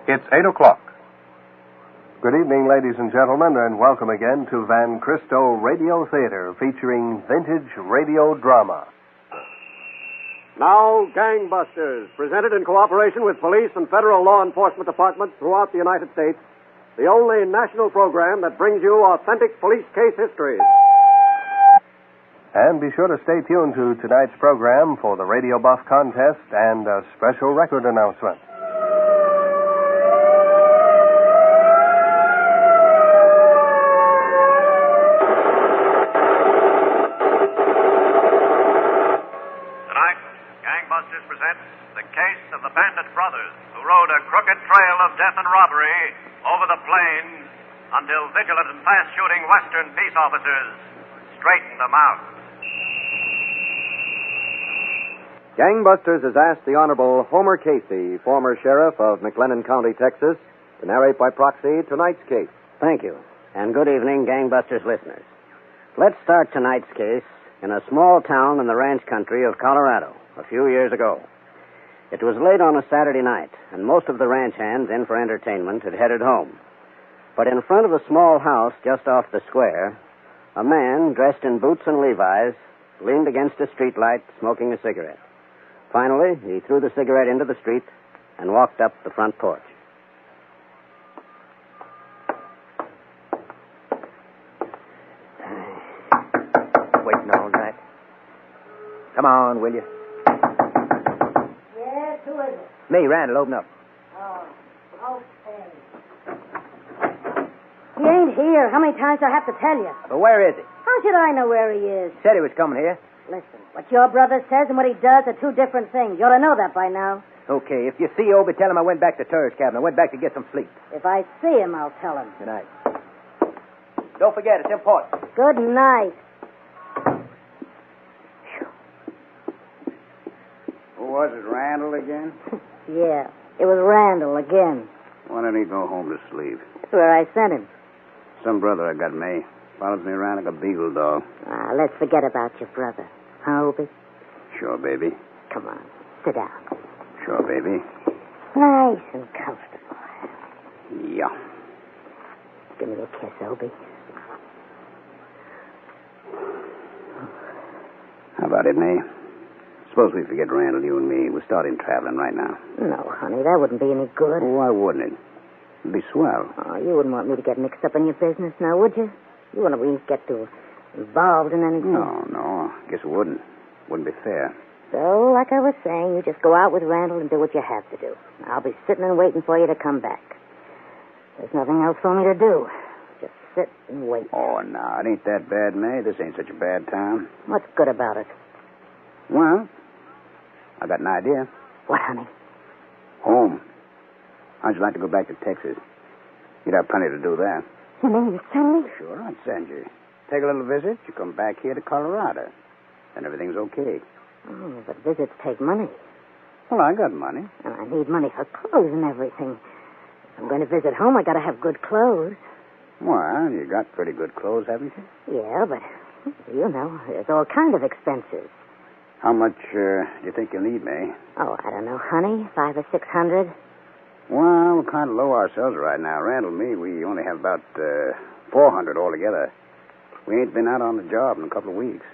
It's 8 o'clock. Good evening, ladies and gentlemen, and welcome again to Van Cristo Radio Theater, featuring vintage radio drama. Now, Gangbusters, presented in cooperation with police and federal law enforcement departments throughout the United States, the only national program that brings you authentic police case histories. And be sure to stay tuned to tonight's program for the Radio Buff contest and a special record announcement. Tonight, Gangbusters presents the case of the Bandit brothers who rode a crooked trail of death and robbery over the plains until vigilant and fast-shooting Western peace officers straightened them out. Gangbusters has asked the Honorable Homer Casey, former sheriff of McLennan County, Texas, to narrate by proxy tonight's case. Thank you, and good evening, Gangbusters listeners. Let's start tonight's case in a small town in the ranch country of Colorado a few years ago. It was late on a Saturday night, and most of the ranch hands in for entertainment had headed home. But in front of a small house just off the square, a man dressed in boots and Levi's leaned against a streetlight smoking a cigarette. Finally, he threw the cigarette into the street and walked up the front porch. Waiting all night. Come on, will you? Yes, who is it? Me, Randall, open up. Oh, okay. He ain't here. How many times do I have to tell you? Well, where is he? How should I know where he is? Said he was coming here. Listen, what your brother says and what he does are two different things. You ought to know that by now. Okay, if you see Obie, tell him I went back to Turner's cabin. I went back to get some sleep. If I see him, I'll tell him. Good night. Don't forget, it's important. Good night. Who was it, Randall again? Yeah, it was Randall again. Why don't he go home to sleep? That's where I sent him. Some brother I got, May. Follows me around like a beagle dog. Let's forget about your brother. Huh, Obie? Sure, baby. Come on, sit down. Sure, baby. Nice and comfortable. Yeah. Give me a kiss, Obie. How about it, May? Suppose we forget Randall, you and me. We're starting traveling right now. No, honey, that wouldn't be any good. Well, why wouldn't it? It'd be swell. Oh, you wouldn't want me to get mixed up in your business now, would you? You wouldn't want me to get too involved in anything. No. Guess it wouldn't. Wouldn't be fair. So, like I was saying, you just go out with Randall and do what you have to do. I'll be sitting and waiting for you to come back. There's nothing else for me to do. Just sit and wait. Oh, no, it ain't that bad, May. This ain't such a bad time. What's good about it? Well, I got an idea. What, honey? Home. How'd you like to go back to Texas? You'd have plenty to do there. You mean you send me? Sure, I'd send you. Take a little visit. You come back here to Colorado. Then everything's okay. Oh, but visits take money. Well, I got money. And I need money for clothes and everything. If I'm going to visit home, I got to have good clothes. Well, you got pretty good clothes, haven't you? Yeah, but, you know, there's all kind of expenses. How much do you think you'll need, May? Oh, I don't know, honey. $500 or $600. Well, we're kind of low ourselves right now. Randall and me, we only have about $400 altogether. We ain't been out on the job in a couple of weeks.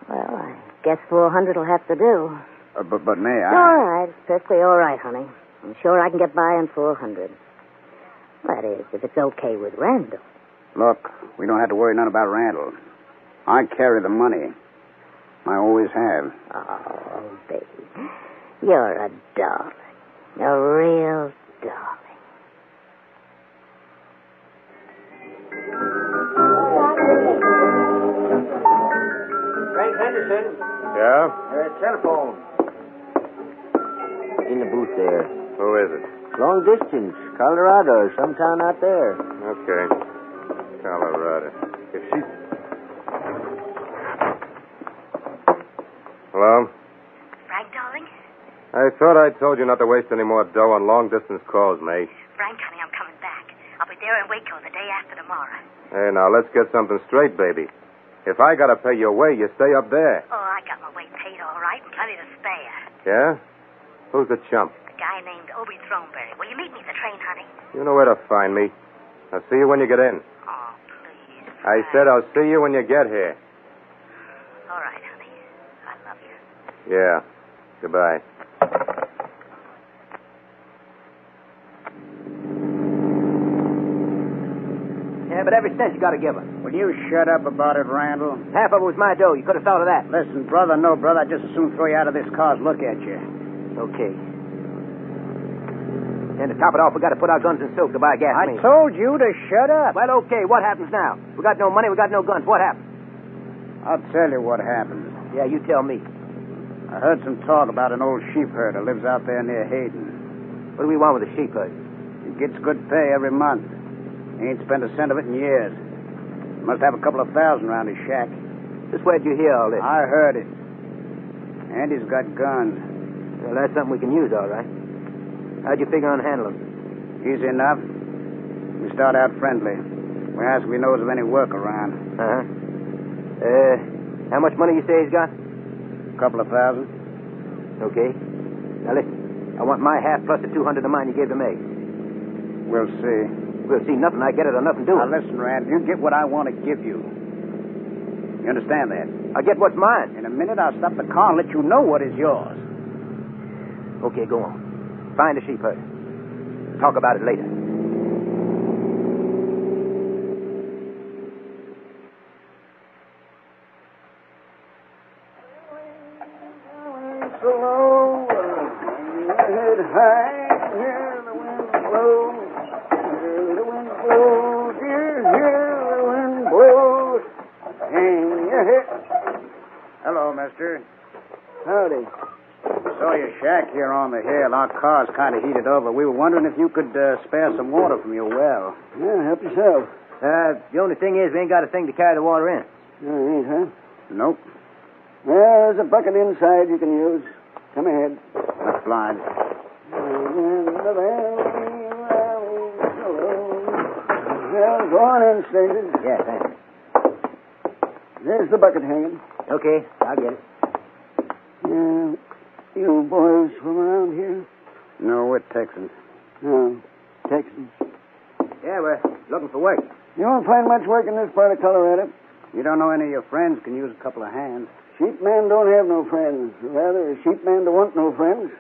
Well, I guess $400 will have to do. But May, All right. It's perfectly all right, honey. I'm sure I can get by on $400. That is, if it's okay with Randall. Look, we don't have to worry none about Randall. I carry the money. I always have. Oh, baby. You're a darling. A real darling. Frank Henderson. Yeah? Telephone. In the booth there. Who is it? Long distance. Colorado. Some town out there. Okay. Colorado. If she... Hello? Frank, darling? I thought I told you not to waste any more dough on long-distance calls, May. Frank, honey, I'm coming back. I'll be there in Waco the day after tomorrow. Hey, now, let's get something straight, baby. If I gotta pay your way, you stay up there. Oh, I got my way paid all right and plenty to spare. Yeah? Who's the chump? The guy named Obie Throneberry. Will you meet me at the train, honey? You know where to find me. I'll see you when you get in. Oh, please. I said I'll see you when you get here. All right, honey. I love you. Yeah. Goodbye. Yeah, but every cent you got to give her. Will you shut up about it, Randall? Half of it was my dough. You could have thought of that. Listen, brother, no, brother. I'd just as soon throw you out of this car as look at you. Okay. And to top it off, we got to put our guns in silk to buy gasoline. I told you to shut up. Well, okay. What happens now? We got no money. We got no guns. What happens? I'll tell you what happens. Yeah, you tell me. I heard some talk about an old sheep herder lives out there near Hayden. What do we want with a sheep herd? He gets good pay every month. He ain't spent a cent of it in years. Must have a couple of thousand around his shack. Just where'd you hear all this? I heard it. And he's got guns. Well, that's something we can use, all right. How'd you figure on handling them? Easy enough. We start out friendly. We ask if he knows of any work around. Uh-huh. How much money you say he's got? A couple of thousand. Okay. Now, listen. I want my half plus the 200 of mine you gave to Meg. We'll see. We'll see nothing. I get it or nothing doing. Now, listen, Rand. You get what I want to give you. You understand that? I get what's mine. In a minute, I'll stop the car and let you know what is yours. Okay, go on. Find a sheep herder. Talk about it later. So low, head high, hear the wind blow, hear the wind blow, dear, hear the wind blow. Hang your head. Hello, mister. Howdy. Saw your shack here on the hill. Our car's kind of heated over. We were wondering if you could spare some water from your well. Yeah, help yourself. The only thing is we ain't got a thing to carry the water in. Ain't, huh? Nope. Well, there's a bucket inside you can use. Come ahead. Not blind. Well, go on in, stranger. Yeah, thanks. There's the bucket hanging. Okay, I'll get it. Yeah. You boys from around here? No, we're Texans. No. Texans. Yeah, we're looking for work. You won't find much work in this part of Colorado. You don't know any of your friends can use a couple of hands. Sheep man don't have no friends. Rather, a sheep man don't want no friends.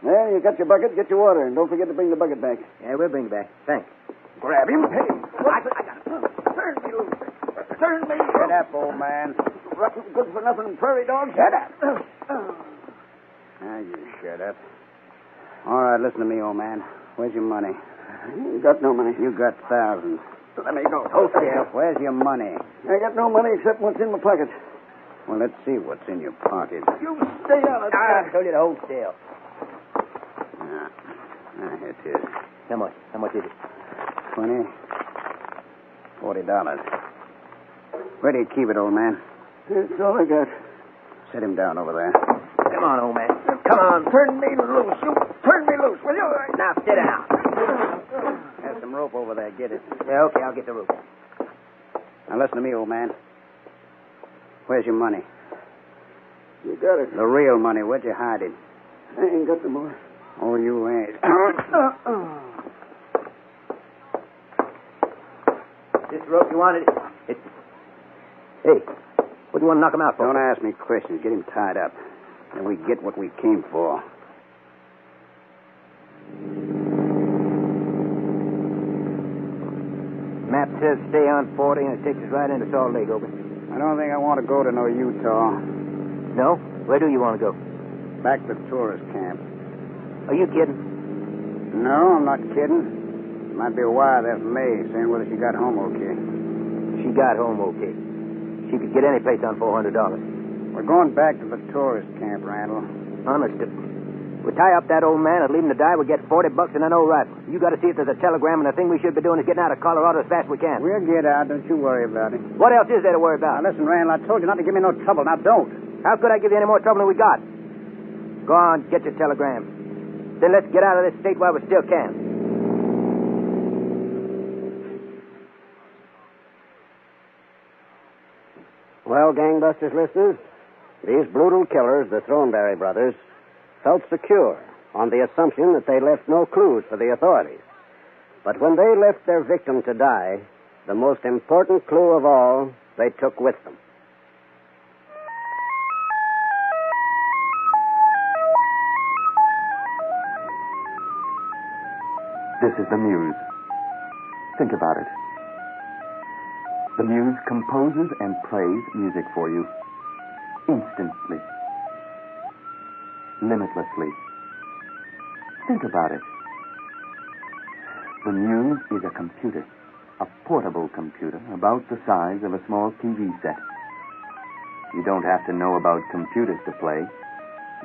Well, you got your bucket, get your water, and don't forget to bring the bucket back. Yeah, we'll bring it back. Thanks. Grab him. Hey, I got him. Turn me loose. Turn me loose. Shut up, old man. Rotten good for nothing prairie dog. Shut up. Now, you shut up. All right, listen to me, old man. Where's your money? You got no money. You got thousands. Let me go. Okay, where's your money? I got no money except what's in my pocket. Well, let's see what's in your pocket. You stay on it. I told you to hold still. Here it is. How much? How much is it? $20. $40. Where do you keep it, old man? That's all I got. Set him down over there. Come on, old man. Come on. Turn me loose. You turn me loose, will you? Now, sit down. There's some rope over there. Get it. Yeah, okay, I'll get the rope. Now, listen to me, old man. Where's your money? You got it. The real money. Where'd you hide it? I ain't got no more. Oh, you ain't. This rope you wanted? Hey, what do you want to knock him out for? Don't ask me questions. Get him tied up. And we get what we came for. Map says stay on 40, and it takes us right into Salt Lake, over. I don't think I want to go to no Utah. No? Where do you want to go? Back to the tourist camp. Are you kidding? No, I'm not kidding. Might be a wire there from May saying whether she got home okay. She got home okay. She could get any place on $400. We're going back to the tourist camp, Randall. Honest. We tie up that old man and leave him to die. We get $40 and an old rifle. You got to see if there's a telegram, and the thing we should be doing is getting out of Colorado as fast as we can. We'll get out. Don't you worry about it. What else is there to worry about? Now, listen, Randall, I told you not to give me no trouble. Now, don't. How could I give you any more trouble than we got? Go on, get your telegram. Then let's get out of this state while we still can. Well, gangbusters listeners, these brutal killers, the Throneberry brothers, felt secure on the assumption that they left no clues for the authorities. But when they left their victim to die, the most important clue of all they took with them. This is the Muse. Think about it. The Muse composes and plays music for you instantly, limitlessly. Think about it. The Muse is a computer, a portable computer about the size of a small TV set. You don't have to know about computers to play.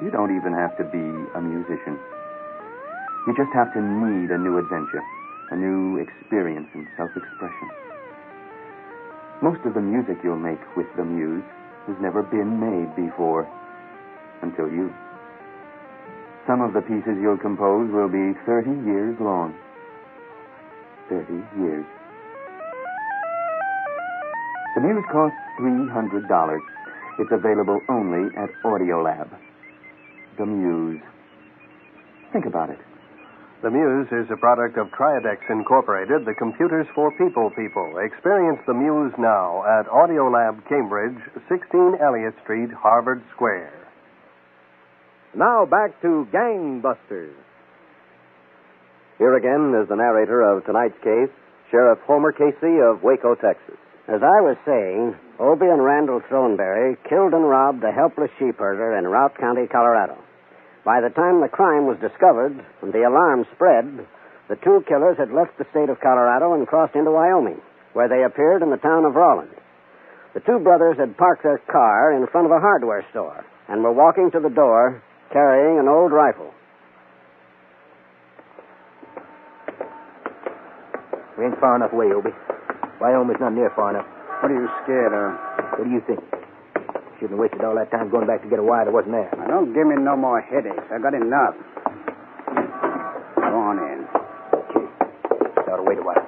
You don't even have to be a musician. You just have to need a new adventure, a new experience and self-expression. Most of the music you'll make with the Muse has never been made before, until you. Some of the pieces you'll compose will be 30 years long. 30 years. The Muse costs $300. It's available only at Audiolab. The Muse. Think about it. The Muse is a product of Triadex Incorporated, the computers for people. Experience the Muse now at Audiolab Cambridge, 16 Elliott Street, Harvard Square. Now back to Gangbusters. Here again is the narrator of tonight's case, Sheriff Homer Casey of Waco, Texas. As I was saying, Obie and Randall Throneberry killed and robbed a helpless sheep herder in Routt County, Colorado. By the time the crime was discovered and the alarm spread, the two killers had left the state of Colorado and crossed into Wyoming, where they appeared in the town of Rawlins. The two brothers had parked their car in front of a hardware store and were walking to the door carrying an old rifle. We ain't far enough away, Obie. Wyoming's not near far enough. What are you scared of? What do you think? Shouldn't have wasted all that time going back to get a wire that wasn't there. Now, don't give me no more headaches. I got enough. Go on in. Okay. Ought to wait a while.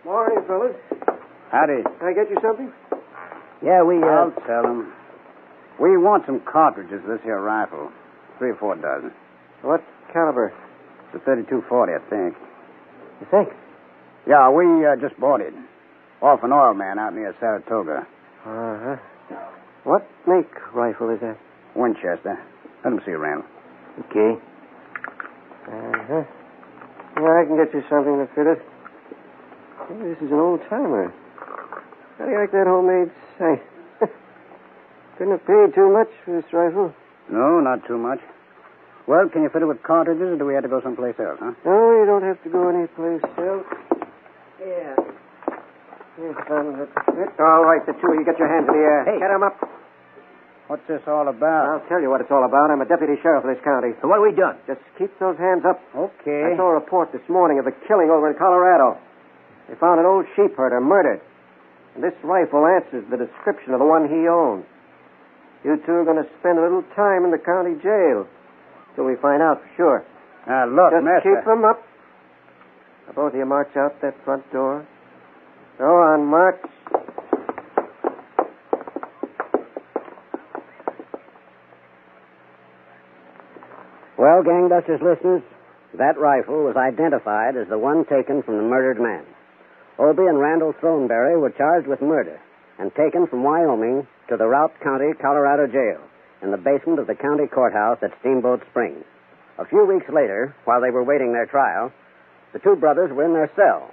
Morning, fellas. Howdy. Can I get you something? Yeah, I'll tell them. We want some cartridges of this here rifle. 3 or 4 dozen. What caliber? It's a 32-40, I think. You think? Yeah, we just bought it. Off an oil man out near Saratoga. Uh-huh. What make rifle is that? Winchester. Let them see, Randall. Okay. Uh-huh. Yeah, I can get you something to fit it. Hey, this is an old-timer. How do you like that homemade sight? Couldn't have paid too much for this rifle. No, not too much. Well, can you fit it with cartridges, or do we have to go someplace else, huh? No, you don't have to go anyplace else. Yeah. Yes, all right, the two of you get your hands in the air. Hey. Get 'em up. What's this all about? I'll tell you what it's all about. I'm a deputy sheriff of this county. So what have we done? Just keep those hands up. Okay. I saw a report this morning of a killing over in Colorado. They found an old sheep herder murdered. And this rifle answers the description of the one he owned. You two are going to spend a little time in the county jail till we find out for sure. Now, look, Just mister. keep them up. Now, both of you march out that front door. Go on, march. Well, Gangbusters listeners, that rifle was identified as the one taken from the murdered man. Obie and Randall Throneberry were charged with murder and taken from Wyoming to the Routt County, Colorado jail in the basement of the county courthouse at Steamboat Springs. A few weeks later, while they were waiting their trial, the two brothers were in their cell.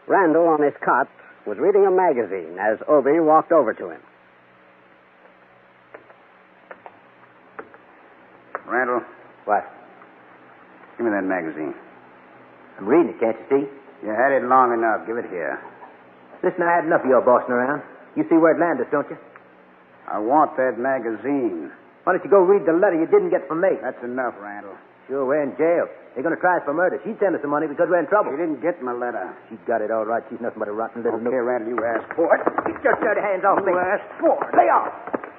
Randall, on his cot, was reading a magazine as Obie walked over to him. Randall, What? give me that magazine. I'm reading it, can't you see? You had it long enough. Give it here. Listen, I had enough of your bossing around. You see where it landed us, don't you? I want that magazine. Why don't you go read the letter you didn't get from me? That's enough, Randall. Sure, we're in jail. They're going to try us for murder. She'd send us the money because we're in trouble. She didn't get my letter. She got it all right. She's nothing but a rotten little Okay, Randall, you asked for it. Get your dirty hands off me. You asked for it. Lay off.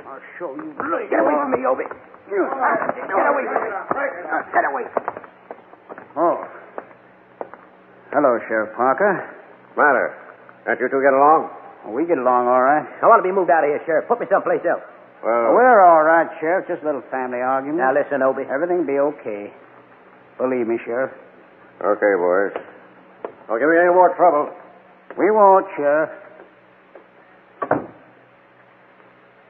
I'll show you. Get away from me, Obie. Get away from me. Get away. Oh. Hello, Sheriff Parker. Matter? Can't you two get along? Well, we get along all right. I want to be moved out of here, Sheriff. Put me someplace else. Well, We're all right, Sheriff. Just a little family argument. Now, listen, Obie. Everything be okay. Believe me, Sheriff. okay, boys. Don't give me any more trouble. We won't, Sheriff.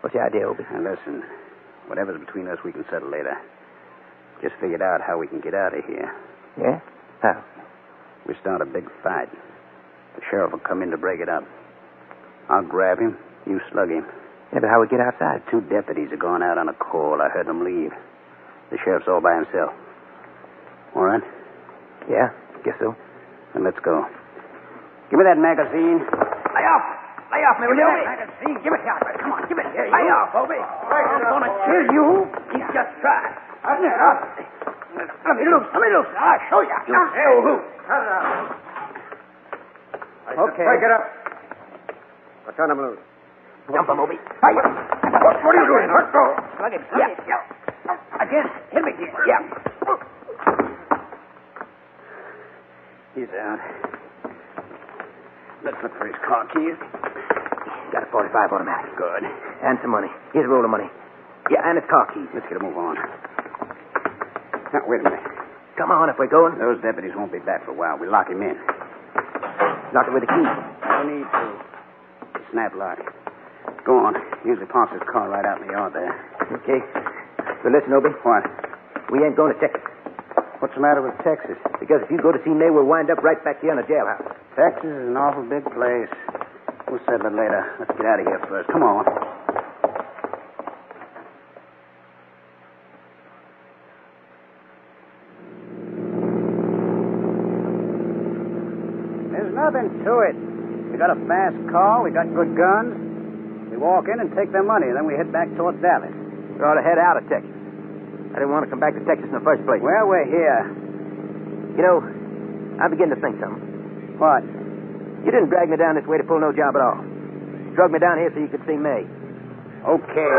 What's the idea, Obie? Now, listen. Whatever's between us, we can settle later. Just figured out how we can get out of here. Yeah? How? We start a big fight. The sheriff will come in to break it up. I'll grab him. You slug him. Yeah, but how we get outside? 2 deputies are going out on a call. I heard them leave. The sheriff's all by himself. All right? Yeah, guess so. Then let's go. Give me that magazine. Lay off! Lay off me, will you, Obie? Magazine. Give it here. Come on, give it here. Lay off, Obie. I'm going to kill you. You just try. Let me loose. I'll show you. Okay. Break it up. I'll turn him loose. Jump him, Obie. What are you doing? Let go. Slug him. Yeah. Again. Hit me. Yeah. He's out. Let's look for his car keys. Got a 45 automatic. Good. And some money. Here's a roll of money. Yeah, and his car keys. Let's get a move on. Now, wait a minute. Come on, if we're going. Those deputies won't be back for a while. We lock him in. Lock it with the key. No need to. Snap lock. Go on. Usually parks his car right out in the yard there. Okay. So listen, Obie. What? We ain't going to Texas. What's the matter with Texas? Because if you go to see May, we'll wind up right back here in a jailhouse. Texas is an awful big place. We'll settle it later. Let's get out of here first. Come on. There's nothing to it. We got a fast car. We got good guns. We walk in and take their money. Then we head back towards Dallas. We ought to head out of Texas. I didn't want to come back to Texas in the first place. Well, we're here. You know, I begin to think something. What? You didn't drag me down this way to pull no job at all. You drug me down here so you could see May. Okay.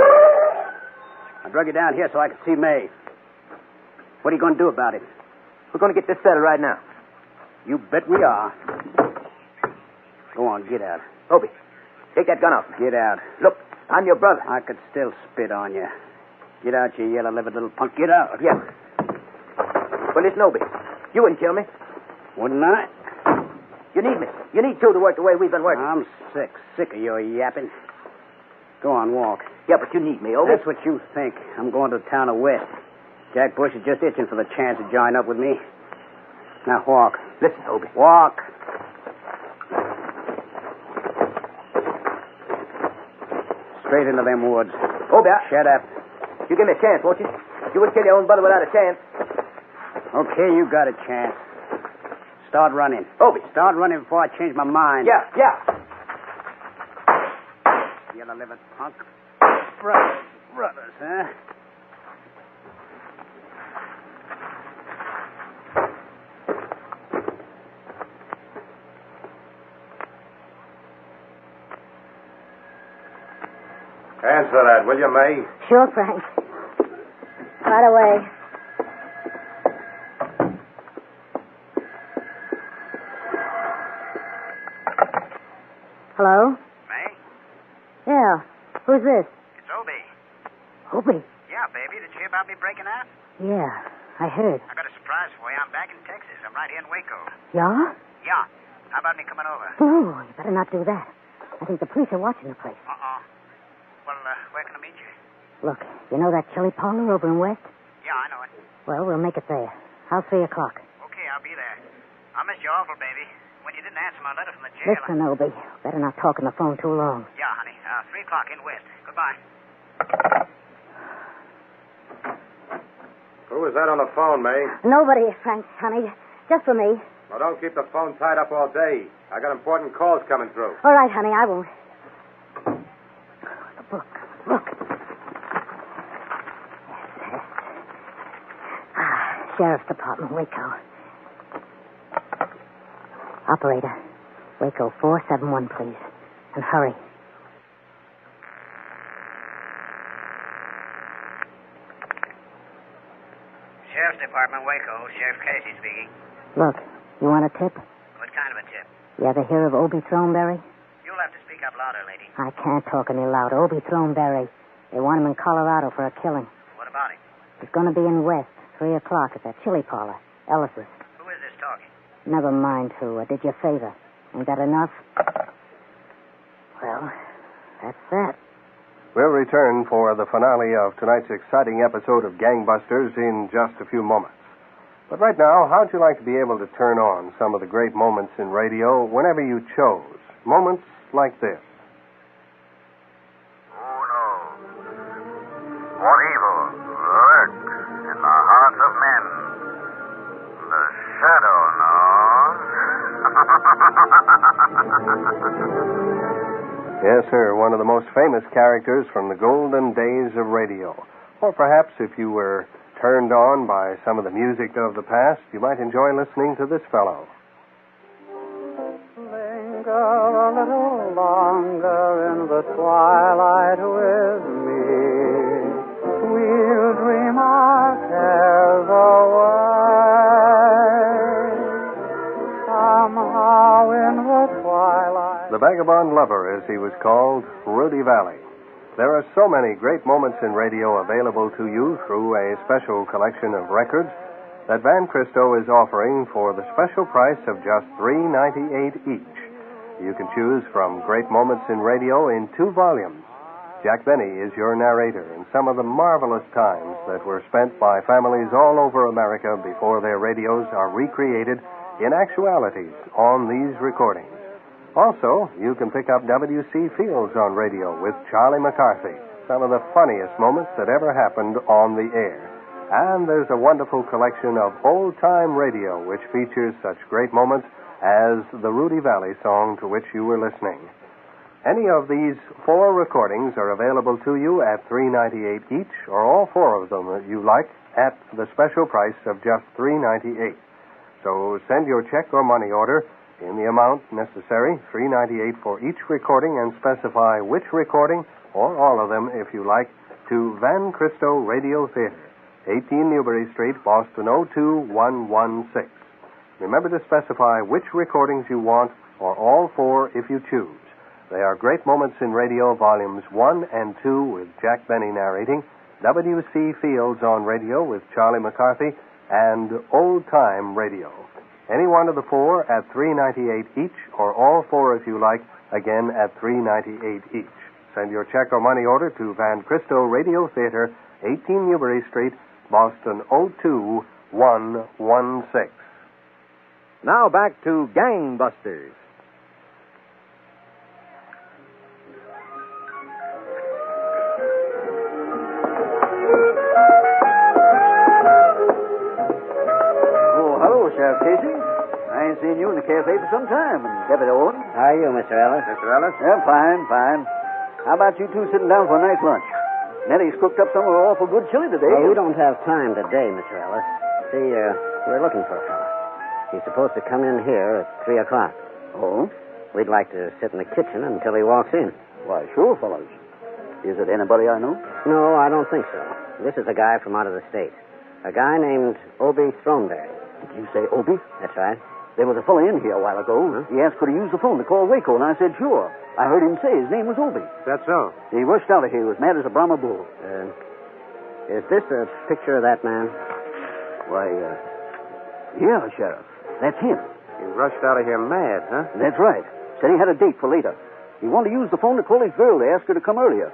I drug you down here so I could see May. What are you going to do about it? We're going to get this settled right now. You bet we are. Go on, get out. Obie, take that gun off me. Get out. Look, I'm your brother. I could still spit on you. Get out, you yellow-livered little punk. Get out. Yeah. Well, listen, Obie. You wouldn't kill me. Wouldn't I? You need me. You need to work the way we've been working. I'm sick. Sick of your yapping. Go on, walk. Yeah, but you need me, Obie. That's what you think. I'm going to the town of West. Jack Bush is just itching for the chance to join up with me. Now, walk. Listen, Obie. Walk. Straight into them woods. Obie, Shut up. you give me a chance, won't you? You wouldn't kill your own brother without a chance. Okay, you got a chance. Start running. Obie. Start running before I change my mind. Yeah. Yellow-livered punk. Brothers, huh? Answer that, will you, May? Sure, Frank. Right away. Hello? May? Yeah. Who's this? It's Obie. Obie. Yeah, baby. Did you hear about me breaking out? Yeah, I heard. I got a surprise for you. I'm back in Texas. I'm right here in Waco. Yeah? Yeah. How about me coming over? Oh, you better not do that. I think the police are watching the place. Uh-oh. Well, where can I meet you? Look, you know that chili parlor over in West? Yeah, I know it. Well, we'll make it there. How's 3 o'clock? Okay, I'll be there. I missed you awful, baby. When you didn't answer my letter from the jail. Listen, Obie, better not talk on the phone too long. Yeah, honey. 3 o'clock in West. Goodbye. Who was that on the phone, May? Nobody, Frank, honey. Just for me. Well, don't keep the phone tied up all day. I got important calls coming through. All right, honey, I won't. The book. Look. Yes. Sheriff's Department, Waco. Operator, Waco 471, please. And hurry. Sheriff's Department, Waco. Sheriff Casey speaking. Look, you want a tip? What kind of a tip? You ever hear of Obie Throneberry? You'll have to speak up louder, lady. I can't talk any louder. Obie Throneberry. They want him in Colorado for a killing. What about him? He's going to be in West, 3 o'clock at that chili parlor, Ellis's. Who is this talking? Never mind who. I did you a favor. Ain't that enough? Well, that's that. We'll return for the finale of tonight's exciting episode of Gangbusters in just a few moments. But right now, how'd you like to be able to turn on some of the great moments in radio whenever you chose? Moments like this. Who knows what evil lurks in the hearts of men? The shadow knows. Yes, sir, one of the most famous characters from the golden days of radio. Or perhaps if you were turned on by some of the music of the past, you might enjoy listening to this fellow. Linger a little longer in the twilight with me. We'll dream our cares away. Somehow in the twilight. The Vagabond Lover, as he was called, Rudy Valley. There are so many great moments in radio available to you through a special collection of records that Van Cristo is offering for the special price of just $3.98 each. You can choose from great moments in radio in 2 volumes. Jack Benny is your narrator in some of the marvelous times that were spent by families all over America before their radios are recreated in actualities on these recordings. Also, you can pick up W.C. Fields on radio with Charlie McCarthy, some of the funniest moments that ever happened on the air. And there's a wonderful collection of old-time radio which features such great moments as the Rudy Valley song to which you were listening. Any of these 4 recordings are available to you at $3.98 each, or all 4 of them that you like at the special price of just $3.98. So send your check or money order in the amount necessary, $3.98 for each recording, and specify which recording, or all of them if you like, to Van Cristo Radio Theater, 18 Newbury Street, Boston 02116. Remember to specify which recordings you want, or all 4 if you choose. They are Great Moments in Radio, Volumes 1 and 2 with Jack Benny narrating, W.C. Fields on radio with Charlie McCarthy, and Old Time Radio. Any one of the 4 at $3.98 each, or all 4 if you like, again at $3.98 each. Send your check or money order to Van Cristo Radio Theater, 18 Newbury Street, Boston 02116. Now back to Gangbusters. Sheriff Casey. I ain't seen you in the cafe for some time. And Deputy Owen. How are you, Mr. Ellis? Mr. Ellis? Yeah, fine. How about you two sitting down for a nice lunch? Nettie's cooked up some awful good chili today. Well, we don't have time today, Mr. Ellis. See, we're looking for a fellow. He's supposed to come in here at 3 o'clock. Oh? We'd like to sit in the kitchen until he walks in. Why, sure, fellows. Is it anybody I know? No, I don't think so. This is a guy from out of the state. A guy named Obie Throneberry. Did you say Obie? That's right. There was a fellow in here a while ago. Huh? He asked could he use the phone to call Waco, and I said sure. I heard him say his name was Obie. That's so. He rushed out of here as mad as a Brahma bull. Is this a picture of that man? Why, yeah, Sheriff. That's him. He rushed out of here mad, huh? That's right. Said he had a date for later. He wanted to use the phone to call his girl to ask her to come earlier.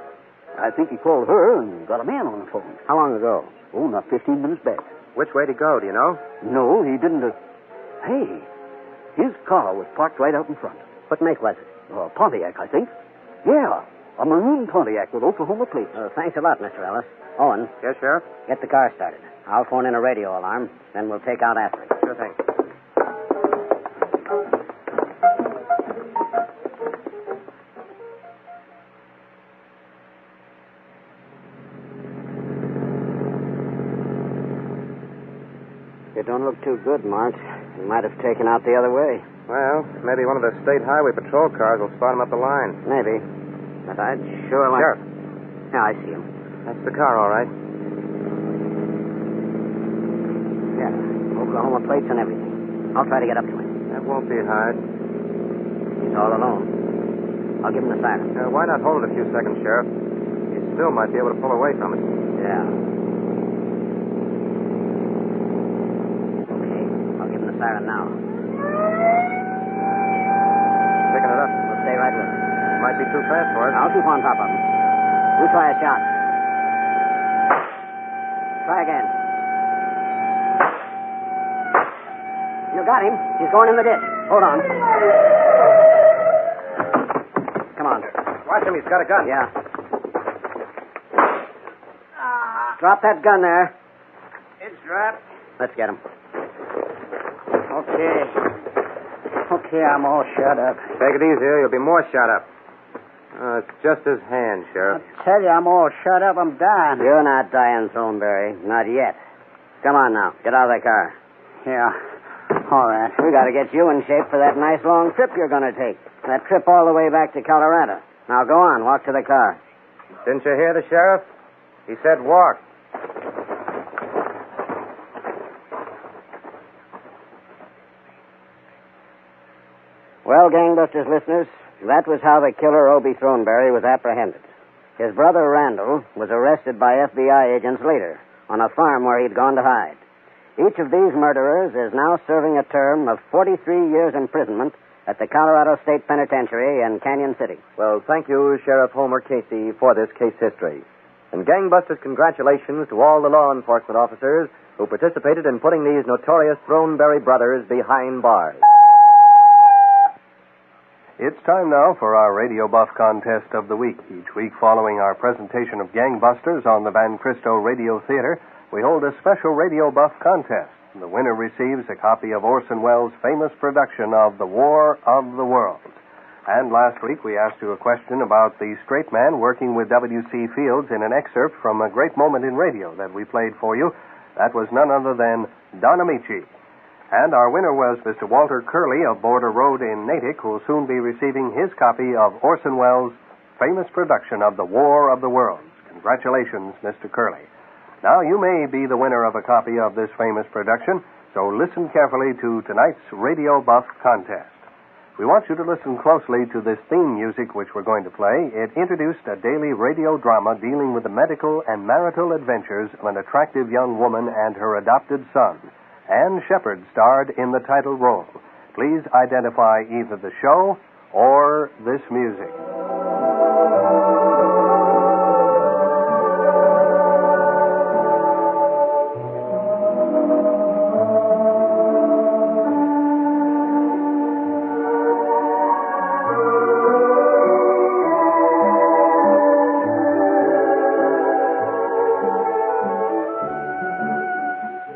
I think he called her and got a man on the phone. How long ago? Oh, not 15 minutes back. Which way to go, do you know? No, he didn't. Hey, his car was parked right out in front. What make was it? Pontiac, I think. Yeah, a maroon Pontiac with Oklahoma plates. Thanks a lot, Mr. Ellis. Owen. Yes, Sheriff? Get the car started. I'll phone in a radio alarm, then we'll take out after it. Sure thing. You don't look too good, Mark. You might have taken out the other way. Well, maybe one of the state highway patrol cars will spot him up the line. Maybe. But I'd sure like... Sheriff. Yeah, I see him. That's the car, all right. Yeah, Oklahoma plates and everything. I'll try to get up to him. That won't be hard. He's all alone. I'll give him the siren. Why not hold it a few seconds, Sheriff? His still might be able to pull away from it. Yeah. Okay, I'll give him the siren now. Picking it up. We'll stay right with him. Might be too fast for us. I'll keep on top of him. You try a shot. Try again. You got him. He's going in the ditch. Hold on. Come on. Watch him. He's got a gun. Yeah. Drop that gun there. It's dropped. Let's get him. Okay. Okay, I'm all shut up. Take it easy. You'll be more shot up. It's just his hand, Sheriff. I tell you, I'm all shut up. I'm dying. You're not dying, Thornberry. Not yet. Come on now. Get out of the car. Yeah. All right. We got to get you in shape for that nice long trip you're going to take. That trip all the way back to Colorado. Now go on. Walk to the car. Didn't you hear the sheriff? He said walk. Well, Gangbusters listeners, that was how the killer Obie Thornberry was apprehended. His brother Randall was arrested by FBI agents later on a farm where he'd gone to hide. Each of these murderers is now serving a term of 43 years imprisonment at the Colorado State Penitentiary in Canyon City. Well, thank you, Sheriff Homer Casey, for this case history. And Gangbusters, congratulations to all the law enforcement officers who participated in putting these notorious Thornberry brothers behind bars. It's time now for our Radio Buff Contest of the Week. Each week, following our presentation of Gangbusters on the Van Cristo Radio Theater, we hold a special Radio Buff contest. The winner receives a copy of Orson Welles' famous production of The War of the Worlds. And last week, we asked you a question about the straight man working with W.C. Fields in an excerpt from a great moment in radio that we played for you. That was none other than Don Amici. And our winner was Mr. Walter Curley of Border Road in Natick, who will soon be receiving his copy of Orson Welles' famous production of The War of the Worlds. Congratulations, Mr. Curley. Now, you may be the winner of a copy of this famous production, so listen carefully to tonight's Radio Buff contest. We want you to listen closely to this theme music which we're going to play. It introduced a daily radio drama dealing with the medical and marital adventures of an attractive young woman and her adopted son. Ann Shepard starred in the title role. Please identify either the show or this music.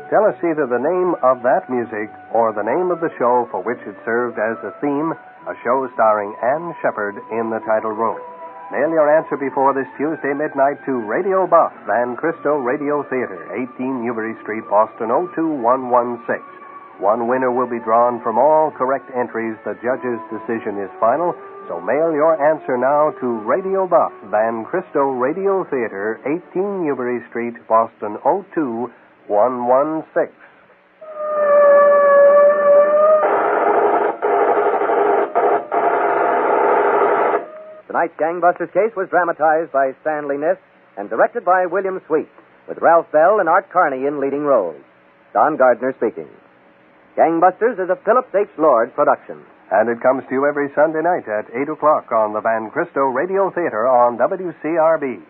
Tell us either the name of that music or the name of the show for which it served as a theme, a show starring Ann Shepard in the title role. Mail your answer before this Tuesday midnight to Radio Buff, Van Cristo Radio Theater, 18 Newbury Street, Boston, 02116. One winner will be drawn from all correct entries. The judge's decision is final, so mail your answer now to Radio Buff, Van Cristo Radio Theater, 18 Newbury Street, Boston, 02116. Tonight's Gangbusters case was dramatized by Stanley Niss and directed by William Sweet, with Ralph Bell and Art Carney in leading roles. Don Gardner speaking. Gangbusters is a Phillips H. Lord production. And it comes to you every Sunday night at 8 o'clock on the Van Cristo Radio Theater on WCRB.